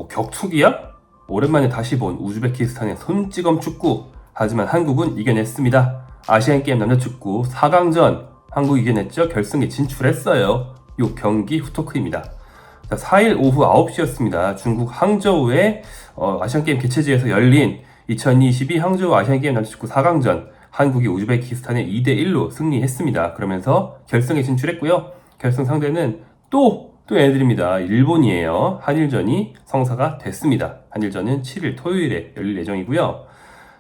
뭐 격투기야? 오랜만에 다시 본 우즈베키스탄의 손찌검 축구. 하지만 한국은 이겨냈습니다. 아시안게임 남자축구 4강전 한국이 이겨냈죠. 결승에 진출했어요. 요 경기 후토크입니다. 4일 오후 9시였습니다. 중국 항저우의 아시안게임 개최지에서 열린 2022 항저우 아시안게임 남자축구 4강전 한국이 우즈베키스탄에 2대1로 승리했습니다. 그러면서 결승에 진출했고요. 결승 상대는 또 애들입니다. 일본이에요. 한일전이 성사가 됐습니다. 한일전은 7일 토요일에 열릴 예정이고요.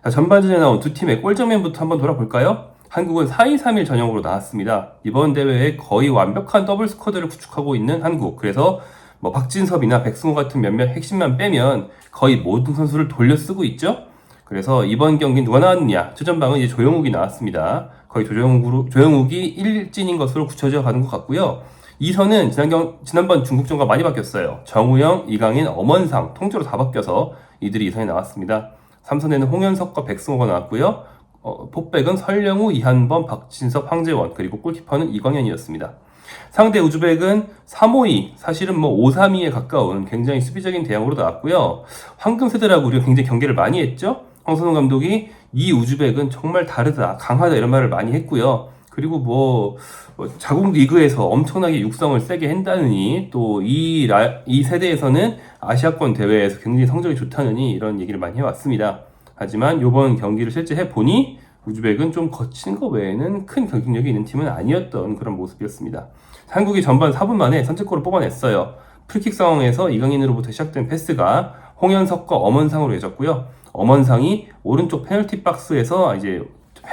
자, 전반전에 나온 두 팀의 골장면부터 한번 돌아볼까요? 한국은 4-2-3-1 전형으로 나왔습니다. 이번 대회에 거의 완벽한 더블 스쿼드를 구축하고 있는 한국. 그래서 뭐 박진섭이나 백승호 같은 몇몇 핵심만 빼면 거의 모든 선수를 돌려 쓰고 있죠. 그래서 이번 경기 누가 나왔느냐? 최전방은 이제 조영욱이 나왔습니다. 거의 조영욱이 일진인 것으로 굳혀져 가는 것 같고요. 2선은 지난번 중국전과 많이 바뀌었어요. 정우영, 이강인, 엄원상 통째로 다 바뀌어서 이들이 2선에 나왔습니다. 3선에는 홍현석과 백승호가 나왔고요. 포백은 설령우, 이한범, 박진섭, 황재원, 그리고 골키퍼는 이광현이었습니다. 상대 우즈벡은 3-5-2, 사실은 뭐 5-3-2에 가까운 굉장히 수비적인 대항으로 나왔고요. 황금 세대라고 우리가 굉장히 경계를 많이 했죠. 황선홍 감독이 이 우즈벡은 정말 다르다, 강하다 이런 말을 많이 했고요. 그리고 뭐 자국 리그에서 엄청나게 육성을 세게 한다느니 또 이 세대에서는 아시아권 대회에서 굉장히 성적이 좋다느니 이런 얘기를 많이 해왔습니다. 하지만 이번 경기를 실제 해보니 우즈벡은 좀 거친 것 외에는 큰 경쟁력이 있는 팀은 아니었던 그런 모습이었습니다. 한국이 전반 4분 만에 선제골을 뽑아냈어요. 프리킥 상황에서 이강인으로부터 시작된 패스가 홍현석과 엄원상으로 이어졌고요. 엄원상이 오른쪽 페널티 박스에서 이제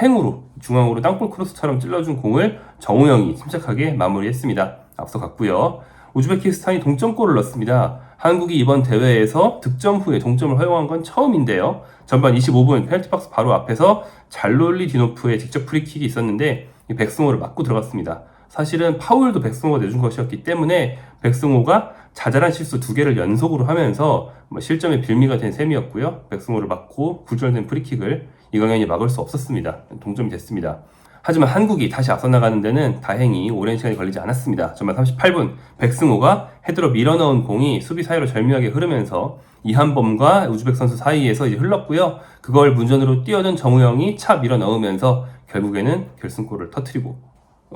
횡으로 중앙으로 땅볼 크로스처럼 찔러준 공을 정우영이 침착하게 마무리했습니다. 앞서 갔고요. 우즈베키스탄이 동점골을 넣었습니다. 한국이 이번 대회에서 득점 후에 동점을 허용한 건 처음인데요. 전반 25분 페널티 박스 바로 앞에서 잘롤리디노프의 직접 프리킥이 있었는데 백승호를 맞고 들어갔습니다. 사실은 파울도 백승호가 내준 것이었기 때문에 백승호가 자잘한 실수 2개를 연속으로 하면서 실점의 빌미가 된 셈이었고요. 백승호를 맞고 구절된 프리킥을 이강인이 막을 수 없었습니다. 동점이 됐습니다. 하지만 한국이 다시 앞서 나가는 데는 다행히 오랜 시간이 걸리지 않았습니다. 전반 38분 백승호가 헤드로 밀어넣은 공이 수비 사이로 절묘하게 흐르면서 이한범과 우즈벡 선수 사이에서 이제 흘렀고요. 그걸 문전으로 뛰어든 정우영이 차 밀어넣으면서 결국에는 결승골을 터뜨리고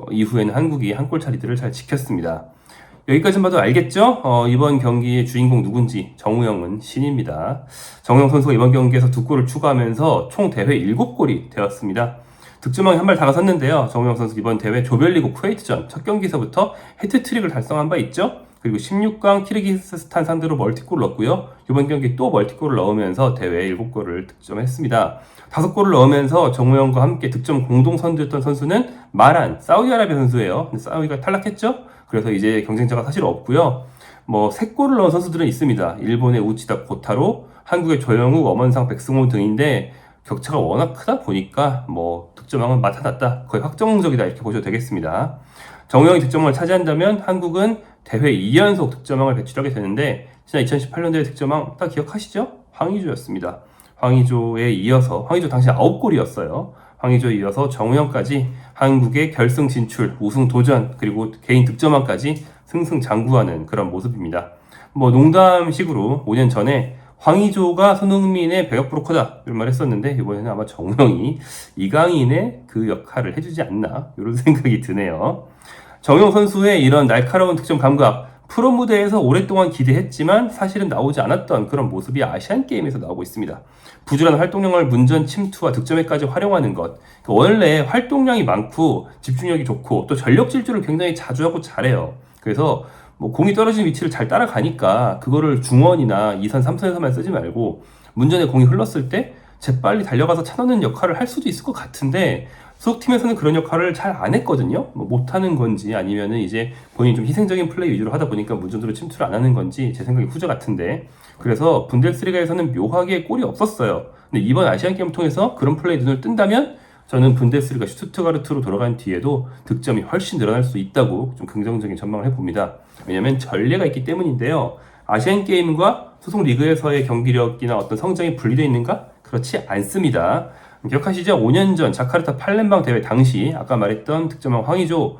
이후에는 한국이 한 골 차리들을 잘 지켰습니다. 여기까지만 봐도 알겠죠? 이번 경기의 주인공 누군지. 정우영은 신입니다. 정우영 선수가 이번 경기에서 2골을 추가하면서 총 대회 7골이 되었습니다. 득점왕에 한 발 다가섰는데요. 정우영 선수 이번 대회 조별리그 쿠웨이트전 첫 경기에서부터 해트트릭을 달성한 바 있죠. 그리고 16강 키르기스스탄 상대로 멀티골을 넣었고요. 이번 경기 또 멀티골을 넣으면서 대회 7골을 득점했습니다. 5골을 넣으면서 정우영과 함께 득점 공동 선두였던 선수는 마란, 사우디아라비아 선수예요. 근데 사우디가 탈락했죠. 그래서 이제 경쟁자가 사실 없고요. 3골을 넣은 선수들은 있습니다. 일본의 우치다 고타로, 한국의 조영욱, 엄원상, 백승호 등인데 격차가 워낙 크다 보니까 득점왕은 맡아놨다, 거의 확정적이다 이렇게 보셔도 되겠습니다. 정우영이 득점왕을 차지한다면 한국은 대회 2연속 득점왕을 배출하게 되는데 지난 2018년도의 득점왕 다 기억하시죠? 황의조였습니다. 황의조에 이어서, 황의조 당시 9골이었어요. 황의조에 이어서 정우영까지 한국의 결승 진출, 우승 도전, 그리고 개인 득점왕까지 승승장구하는 그런 모습입니다. 농담식으로 5년 전에 황의조가 손흥민의 배역 브로커다 이런 말 했었는데 이번에는 아마 정우영이 이강인의 그 역할을 해주지 않나 이런 생각이 드네요. 정우영 선수의 이런 날카로운 득점 감각, 프로 무대에서 오랫동안 기대했지만 사실은 나오지 않았던 그런 모습이 아시안게임에서 나오고 있습니다. 부지런한 활동량을 문전 침투와 득점에까지 활용하는 것. 원래 활동량이 많고 집중력이 좋고 또 전력 질주를 굉장히 자주 하고 잘해요. 그래서 공이 떨어진 위치를 잘 따라가니까 그거를 중원이나 2선, 3선에서만 쓰지 말고 문전에 공이 흘렀을 때 재빨리 달려가서 차넣는 역할을 할 수도 있을 것 같은데 소속팀에서는 그런 역할을 잘 안 했거든요. 못하는 건지 아니면은 이제 본인이 좀 희생적인 플레이 위주로 하다 보니까 문전으로 침투를 안 하는 건지 제 생각이 후자 같은데, 그래서 분데스리가에서는 묘하게 골이 없었어요. 근데 이번 아시안게임 통해서 그런 플레이 눈을 뜬다면 저는 분데스리가 슈투트가르트로 돌아간 뒤에도 득점이 훨씬 늘어날 수 있다고 좀 긍정적인 전망을 해봅니다. 왜냐하면 전례가 있기 때문인데요. 아시안게임과 소속 리그에서의 경기력이나 어떤 성장이 분리되어 있는가? 그렇지 않습니다. 기억하시죠? 5년 전 자카르타 팔렘방 대회 당시 아까 말했던 득점왕 황의조,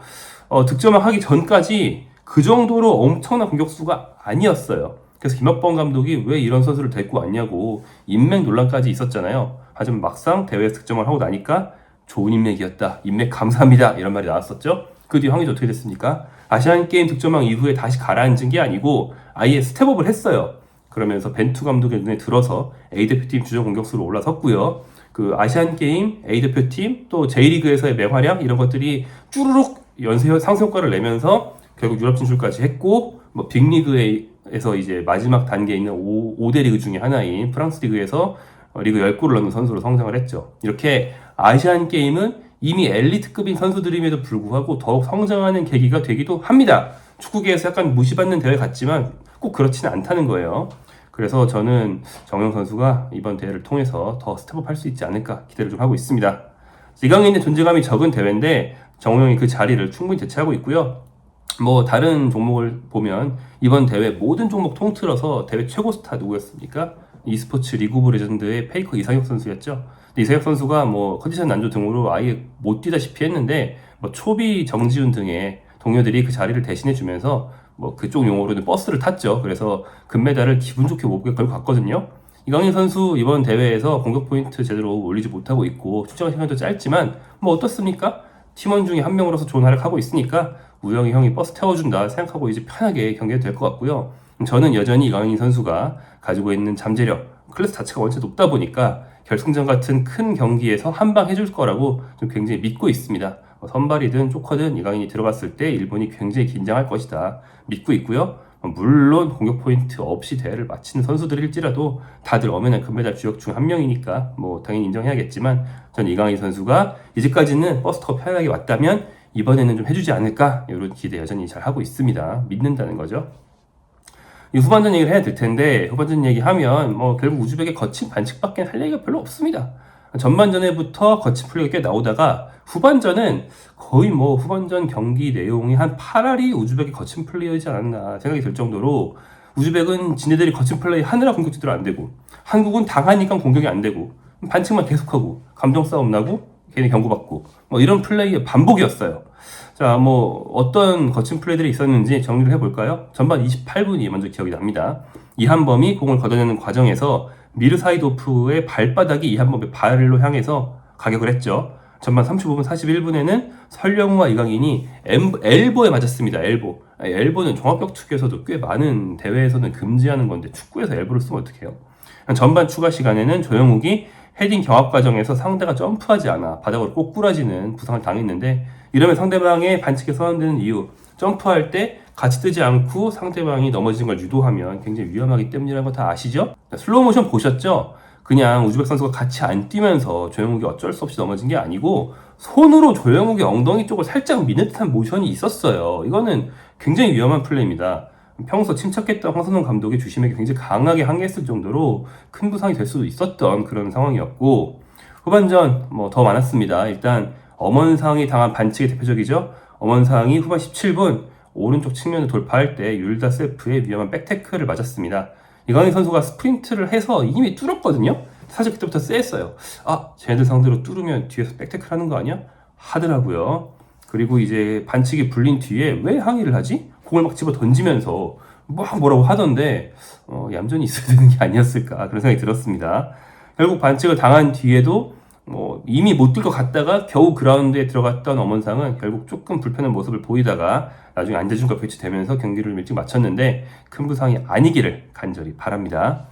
득점왕 하기 전까지 그 정도로 엄청난 공격수가 아니었어요. 그래서 김학범 감독이 왜 이런 선수를 데리고 왔냐고 인맥 논란까지 있었잖아요. 하지만 막상 대회에서 득점을 하고 나니까 좋은 인맥이었다. 인맥 감사합니다. 이런 말이 나왔었죠. 그 뒤 황의조 어떻게 됐습니까? 아시안게임 득점왕 이후에 다시 가라앉은 게 아니고 아예 스텝업을 했어요. 그러면서 벤투 감독의 눈에 들어서 A대표팀 주전 공격수로 올라섰고요. 그 아시안게임, A대표팀, 또 J리그에서의 맹활약 이런 것들이 쭈루룩 연쇄 상승 효과를 내면서 결국 유럽 진출까지 했고, 뭐 빅리그에서 이제 마지막 단계에 있는 5대 리그 중에 하나인 프랑스 리그에서 리그 10골을 넣는 선수로 성장을 했죠. 이렇게 아시안게임은 이미 엘리트급인 선수들임에도 불구하고 더욱 성장하는 계기가 되기도 합니다. 축구계에서 약간 무시받는 대회 같지만 꼭 그렇지는 않다는 거예요. 그래서 저는 정우영 선수가 이번 대회를 통해서 더 스텝업 할 수 있지 않을까 기대를 좀 하고 있습니다. 이강인의 존재감이 적은 대회인데 정우영이 그 자리를 충분히 대체하고 있고요. 뭐 다른 종목을 보면 이번 대회 모든 종목 통틀어서 대회 최고 스타 누구였습니까? e스포츠 리그 오브 레전드의 페이커 이상혁 선수였죠. 이상혁 선수가 뭐 컨디션 난조 등으로 아예 못 뛰다시피 했는데 뭐 초비, 정지훈 등의 동료들이 그 자리를 대신해 주면서 뭐 그쪽 용어로는 버스를 탔죠. 그래서 금메달을 기분 좋게 목에 걸고 갔거든요. 이강인 선수 이번 대회에서 공격 포인트 제대로 올리지 못하고 있고 출전 시간도 짧지만 뭐 어떻습니까? 팀원 중에 한 명으로서 좋은 활약하고 있으니까 우영이 형이 버스 태워준다 생각하고 이제 편하게 경기해도 될 것 같고요. 저는 여전히 이강인 선수가 가지고 있는 잠재력, 클래스 자체가 원체 높다 보니까 결승전 같은 큰 경기에서 한 방 해줄 거라고 좀 굉장히 믿고 있습니다. 선발이든 조커든 이강인이 들어갔을 때 일본이 굉장히 긴장할 것이다 믿고 있고요. 물론 공격 포인트 없이 대회를 마치는 선수들일지라도 다들 엄연한 금메달 주역 중 한 명이니까 뭐 당연히 인정해야겠지만 전 이강인 선수가 이제까지는 버스 타고 편하게 왔다면 이번에는 좀 해주지 않을까 이런 기대 여전히 잘 하고 있습니다. 믿는다는 거죠. 이 후반전 얘기를 해야 될 텐데 후반전 얘기하면 뭐 결국 우즈벡의 거친 반칙밖에 할 얘기가 별로 없습니다. 전반전에부터 거친 플레이가 꽤 나오다가 후반전은 거의 뭐 후반전 경기 내용이 한 8할이 우즈벡의 거친 플레이이지 않았나 생각이 들 정도로 우즈벡은 지네들이 거친 플레이 하느라 공격 제대로 안 되고 한국은 당하니까 공격이 안 되고 반칙만 계속하고 감정 싸움 나고 괜히 경고받고 뭐 이런 플레이의 반복이었어요. 자, 뭐 어떤 거친 플레이들이 있었는지 정리를 해볼까요? 전반 28분이 먼저 기억이 납니다. 이한범이 공을 걷어내는 과정에서 미르사이도프의 발바닥이 이한범의 발로 향해서 가격을 했죠. 전반 35분 41분에는 설령우와 이강인이 엘보에 맞았습니다. 엘보는 종합격 투기에서도 꽤 많은 대회에서는 금지하는 건데 축구에서 엘보를 쓰면 어떡해요? 전반 추가 시간에는 조영욱이 헤딩 경합 과정에서 상대가 점프하지 않아 바닥으로 꼭 부러지는 부상을 당했는데 이러면 상대방의 반칙에 선언되는 이유 점프할 때 같이 뜨지 않고 상대방이 넘어지는 걸 유도하면 굉장히 위험하기 때문이라는 거 다 아시죠? 슬로우 모션 보셨죠? 그냥 우즈벡 선수가 같이 안 뛰면서 조영욱이 어쩔 수 없이 넘어진 게 아니고 손으로 조영욱의 엉덩이 쪽을 살짝 미는 듯한 모션이 있었어요. 이거는 굉장히 위험한 플레이입니다. 평소 침착했던 황선홍 감독의 주심에게 굉장히 강하게 항의했을 정도로 큰 부상이 될 수도 있었던 그런 상황이었고 후반전 뭐 더 많았습니다. 일단 엄원상이 당한 반칙이 대표적이죠. 엄원상이 후반 17분 오른쪽 측면을 돌파할 때 율다 셀프의 위험한 백태클을 맞았습니다. 이강인 선수가 스프린트를 해서 이미 뚫었거든요. 사실 그때부터 쎄했어요. 아, 쟤네들 상대로 뚫으면 뒤에서 백태클 하는 거 아니야? 하더라고요. 그리고 이제 반칙이 불린 뒤에 왜 항의를 하지? 공을 막 집어 던지면서 막 뭐라고 하던데 얌전히 있어야 되는 게 아니었을까 그런 생각이 들었습니다. 결국 반칙을 당한 뒤에도 이미 못 뛸 것 같다가 겨우 그라운드에 들어갔던 엄원상은 결국 조금 불편한 모습을 보이다가 나중에 안재준과 교체되면서 경기를 일찍 마쳤는데 큰 부상이 아니기를 간절히 바랍니다.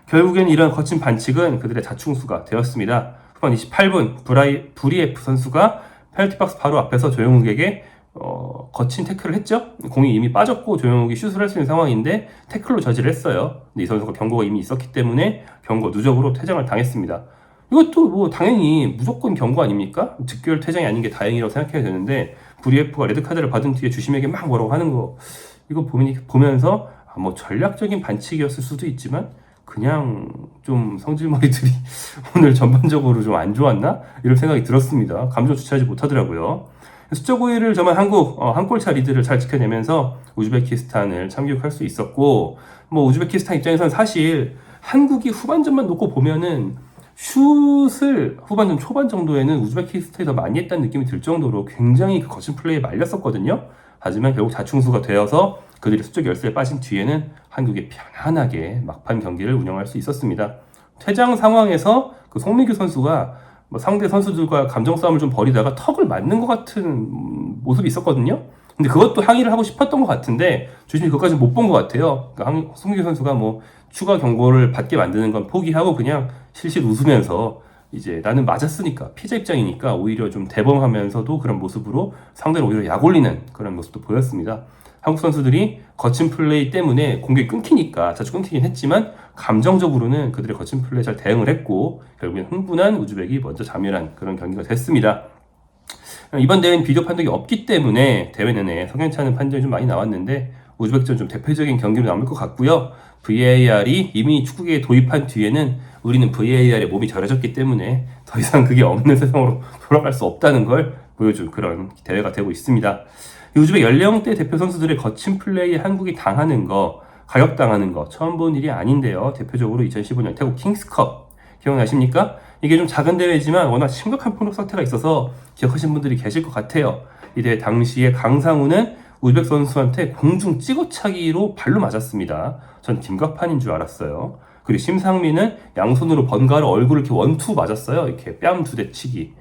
결국엔 이런 거친 반칙은 그들의 자충수가 되었습니다. 후반 28분 브리에프 선수가 페널티 박스 바로 앞에서 조영욱에게 거친 태클을 했죠. 공이 이미 빠졌고 조영욱이 슛을 할 수 있는 상황인데 태클로 저지를 했어요. 근데 이 선수가 경고가 이미 있었기 때문에 경고 누적으로 퇴장을 당했습니다. 이것도 뭐 당연히 무조건 경고 아닙니까? 즉결 퇴장이 아닌 게 다행이라고 생각해야 되는데 브리에프가 레드카드를 받은 뒤에 주심에게 막 뭐라고 하는 거 이거 보면서 뭐 전략적인 반칙이었을 수도 있지만 그냥 좀 성질머리들이 오늘 전반적으로 좀 안 좋았나? 이런 생각이 들었습니다. 감정 주체하지 못하더라고요. 수적 우위를 점한 한국 한 골차 리드를 잘 지켜내면서 우즈베키스탄을 참교육할 수 있었고 뭐 우즈베키스탄 입장에서는 사실 한국이 후반전만 놓고 보면은 슛을 후반전 초반 정도에는 우즈베키스탄이 더 많이 했다는 느낌이 들 정도로 굉장히 그 거친 플레이에 말렸었거든요. 하지만 결국 자충수가 되어서 그들이 수적 열세에 빠진 뒤에는 한국이 편안하게 막판 경기를 운영할 수 있었습니다. 퇴장 상황에서 그 송민규 선수가 뭐 상대 선수들과 감정 싸움을 좀 벌이다가 턱을 맞는 것 같은 모습이 있었거든요. 근데 그것도 항의를 하고 싶었던 것 같은데 조심히 그것까지 못 본 것 같아요. 그러니까 송민규 선수가 뭐 추가 경고를 받게 만드는 건 포기하고 그냥 실실 웃으면서 이제 나는 맞았으니까 피자 입장이니까 오히려 좀 대범하면서도 그런 모습으로 상대를 오히려 약올리는 그런 모습도 보였습니다. 한국 선수들이 거친 플레이 때문에 공격이 끊기니까 자주 끊기긴 했지만 감정적으로는 그들의 거친 플레이에 잘 대응을 했고 결국엔 흥분한 우즈벡이 먼저 자멸한 그런 경기가 됐습니다. 이번 대회는 비디오 판독이 없기 때문에 대회 내내 석연치 않은 판정이 좀 많이 나왔는데 우즈벡전 좀 대표적인 경기로 남을 것 같고요. VAR이 이미 축구계에 도입한 뒤에는 우리는 VAR에 몸이 절여졌기 때문에 더 이상 그게 없는 세상으로 돌아갈 수 없다는 걸 보여준 그런 대회가 되고 있습니다. 우즈벡 연령대 대표 선수들의 거친 플레이에 한국이 당하는 거, 가격당하는 거 처음 본 일이 아닌데요. 대표적으로 2015년 태국 킹스컵 기억나십니까? 이게 좀 작은 대회지만 워낙 심각한 폭력 사태가 있어서 기억하신 분들이 계실 것 같아요. 이 대회 당시에 강상우는 우즈벡 선수한테 공중 찍어차기로 발로 맞았습니다. 전 김갑판인 줄 알았어요. 그리고 심상민은 양손으로 번갈아 얼굴을 이렇게 원투 맞았어요. 이렇게 뺨 두 대 치기.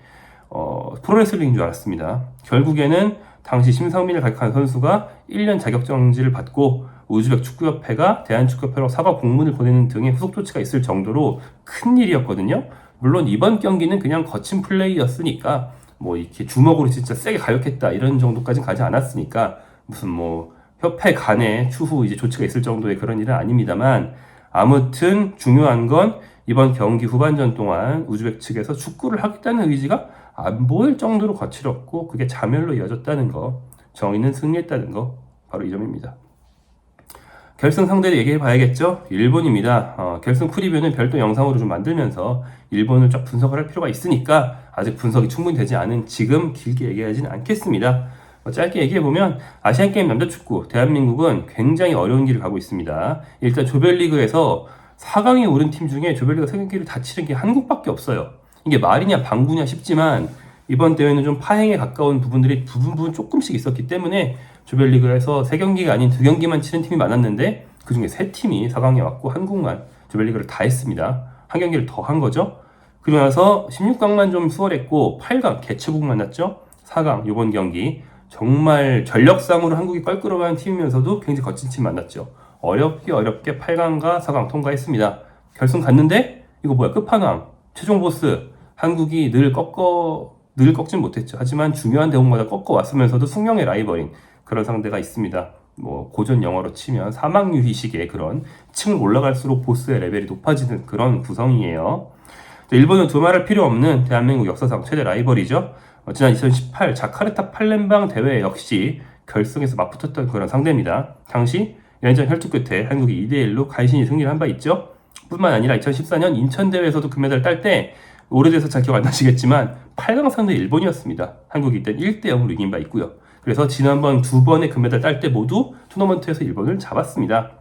프로레슬링인 줄 알았습니다. 결국에는 당시 심상민을 가격한 선수가 1년 자격정지를 받고 우즈벡 축구협회가 대한축구협회로 사과 공문을 보내는 등의 후속 조치가 있을 정도로 큰 일이었거든요. 물론 이번 경기는 그냥 거친 플레이였으니까 뭐 이렇게 주먹으로 진짜 세게 가격했다 이런 정도까지는 가지 않았으니까 무슨 뭐 협회 간에 추후 이제 조치가 있을 정도의 그런 일은 아닙니다만 아무튼 중요한 건 이번 경기 후반전 동안 우즈벡 측에서 축구를 하겠다는 의지가 안 보일 정도로 거칠었고 그게 자멸로 이어졌다는 거, 정의는 승리했다는 거 바로 이 점입니다. 결승 상대를 얘기해 봐야겠죠? 일본입니다. 결승 프리뷰는 별도 영상으로 좀 만들면서 일본을 쫙 분석을 할 필요가 있으니까 아직 분석이 충분히 되지 않은 지금 길게 얘기하지는 않겠습니다. 짧게 얘기해보면 아시안게임 남자축구 대한민국은 굉장히 어려운 길을 가고 있습니다. 일단 조별리그에서 4강에 오른 팀 중에 조별리그 3경기를 다 치른 게 한국밖에 없어요. 이게 말이냐 방구냐 싶지만 이번 대회는 좀 파행에 가까운 부분들이 부분 조금씩 있었기 때문에 조별리그에서 3경기가 아닌 2경기만 치른 팀이 많았는데 그중에 3팀이 4강에 왔고 한국만 조별리그를 다 했습니다. 한 경기를 더 한 거죠. 그러고 나서 16강만 좀 수월했고 8강 개최국 만났죠. 4강 이번 경기 정말 전력상으로 한국이 껄끄러워하는 팀이면서도 굉장히 거친 팀 만났죠. 어렵게 8강과 4강 통과했습니다. 결승 갔는데 이거 뭐야 끝판왕 최종 보스 한국이 늘 꺾진 못했죠. 하지만 중요한 대목마다 꺾어왔으면서도 숙명의 라이벌인 그런 상대가 있습니다. 뭐 고전 영어로 치면 사막유희식의 그런 층을 올라갈수록 보스의 레벨이 높아지는 그런 구성이에요. 일본은 두말할 필요 없는 대한민국 역사상 최대 라이벌이죠. 지난 2018 자카르타 팔렘방 대회 역시 결승에서 맞붙었던 그런 상대입니다. 당시 연전 혈투 끝에 한국이 2대1로 간신히 승리를 한 바 있죠. 뿐만 아니라 2014년 인천 대회에서도 금메달을 딸 때 오래돼서 잘 기억 안 나시겠지만 8강 상대 일본이었습니다. 한국이 이때 1대0으로 이긴 바 있고요. 그래서 지난번 2번의 금메달 딸 때 모두 토너먼트에서 일본을 잡았습니다.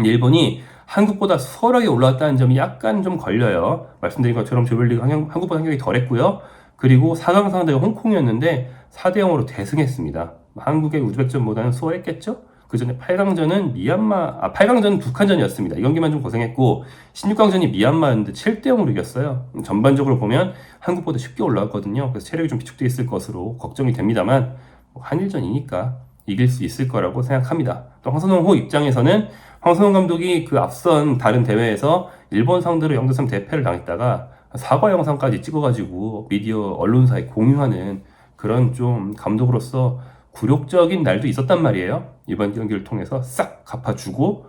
일본이 한국보다 수월하게 올라왔다는 점이 약간 좀 걸려요. 말씀드린 것처럼 조별리그 한국보다 환경이 덜했고요. 그리고 4강 상대가 홍콩이었는데 4대0으로 대승했습니다. 한국의 우즈벡전보다는 수월했겠죠? 그 전에 8강전은 8강전은 북한전이었습니다. 이 경기만 좀 고생했고 16강전이 미얀마였는데 7대0으로 이겼어요. 전반적으로 보면 한국보다 쉽게 올라왔거든요. 그래서 체력이 좀 비축되어 있을 것으로 걱정이 됩니다만 한일전이니까 이길 수 있을 거라고 생각합니다. 또 황선홍호 입장에서는 황선홍 감독이 그 앞선 다른 대회에서 일본 상대로 0대3 대패를 당했다가 사과 영상까지 찍어가지고 미디어 언론사에 공유하는 그런 좀 감독으로서 굴욕적인 날도 있었단 말이에요. 이번 경기를 통해서 싹 갚아주고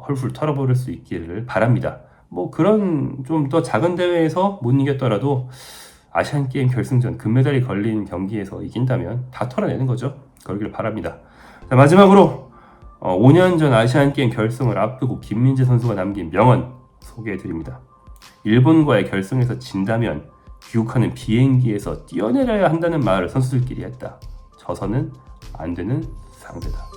헐훌 털어버릴 수 있기를 바랍니다. 뭐 그런 좀 더 작은 대회에서 못 이겼더라도 아시안게임 결승전 금메달이 걸린 경기에서 이긴다면 다 털어내는 거죠. 그러길 바랍니다. 자, 마지막으로 5년 전 아시안게임 결승을 앞두고 김민재 선수가 남긴 명언 소개해드립니다. 일본과의 결승에서 진다면 귀국하는 비행기에서 뛰어내려야 한다는 말을 선수들끼리 했다. 져서는 안 되는 상대다.